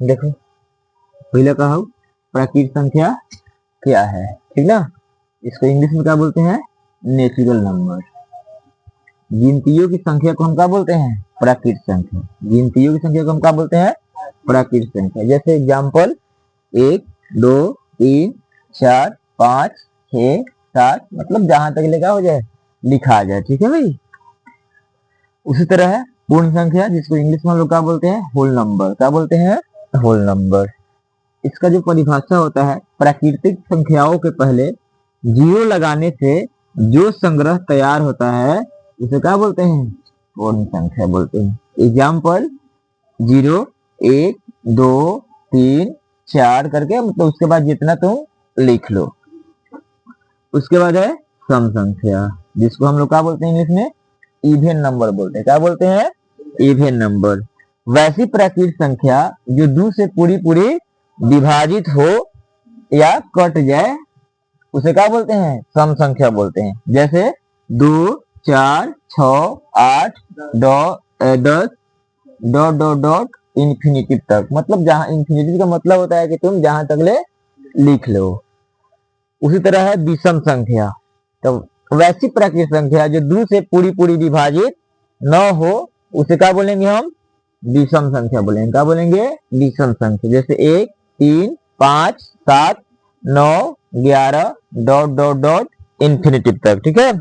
देखो पहले कहा प्राकृत संख्या क्या है, ठीक ना। इसको इंग्लिश में क्या बोलते हैं, नेचुरल नंबर। गिनतियों की संख्या को हम क्या बोलते हैं, प्राकृत संख्या। गिनतियों की संख्या को हम क्या बोलते हैं, प्राकृत संख्या। जैसे एग्जाम्पल 1 2 3 4 5 6 7, मतलब जहां तक लेगा हो जाए लिखा आ जाए, ठीक है भाई। उसी तरह है पूर्ण संख्या, जिसको इंग्लिश में हम लोग क्या बोलते हैं, होल नंबर। क्या बोलते हैं, होल नंबर। इसका जो परिभाषा होता है, प्राकृतिक संख्याओं के पहले जीरो लगाने से जो संग्रह तैयार होता है उसे क्या बोलते हैं, पूर्ण संख्या बोलते हैं। एग्जाम्पल 0 1 2 3 4 करके, मतलब उसके बाद जितना तुम लिख लो। उसके बाद है सम संख्या, जिसको हम लोग क्या बोलते हैं इंग्लिश में, इवन नंबर बोलते हैं। क्या बोलते हैं, इवन नंबर। वैसी प्राकृतिक संख्या जो 2 से पूरी पूरी विभाजित हो या कट जाए उसे क्या बोलते हैं, सम संख्या बोलते हैं। जैसे 2 4 6 8 10 डॉट डॉट डॉट इंफिनिटी तक, मतलब जहां इंफिनिटी का मतलब होता है कि तुम जहां तक ले लिख लो। उसी तरह है विषम संख्या। तो वैसी प्राकृतिक संख्या जो 2 से पूरी पूरी विभाजित न हो उसे क्या बोलेंगे हम, विषम संख्या बोलेंगे। क्या बोलेंगे, विषम संख्या। जैसे 1 3 5 7 9 11 डॉट डॉट डॉट इंफिनिटी तक, ठीक है।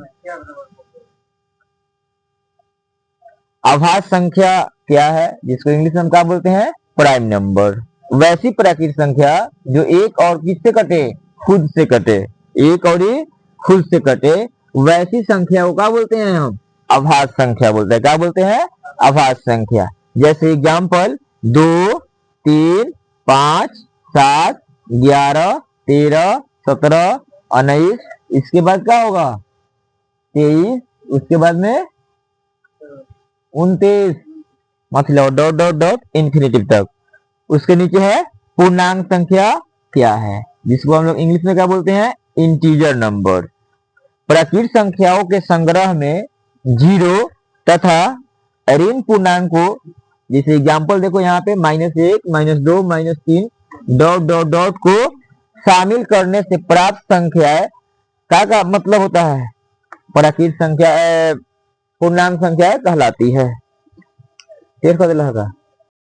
आभास संख्या क्या है, जिसको इंग्लिश में हम क्या बोलते हैं, प्राइम नंबर। वैसी प्राकृतिक संख्या जो एक और किससे कटे, खुद से कटे, एक और ही खुद से कटे, वैसी संख्या को क्या बोलते हैं हम, आभास संख्या बोलते हैं। क्या बोलते हैं, आभास संख्या। जैसे एग्जाम्पल 2 3 5 7 11 13 17 19, इसके बाद क्या होगा 23, उसके बाद में 29, मतलब डॉट डॉट डॉट इंफिनिटी तक। उसके नीचे है पूर्णांक संख्या क्या है, जिसको हम लोग इंग्लिश में क्या बोलते हैं, इंटीजर नंबर। प्राकृतिक संख्याओं के संग्रह में जीरो तथा ऋण पूर्णांक को, जैसे एग्जाम्पल देखो यहाँ पे -1 -2 -3 डॉट डॉट डॉट को शामिल करने से प्राप्त संख्या का मतलब होता है, प्राकृतिक संख्या पूर्णांक संख्या कहलाती है।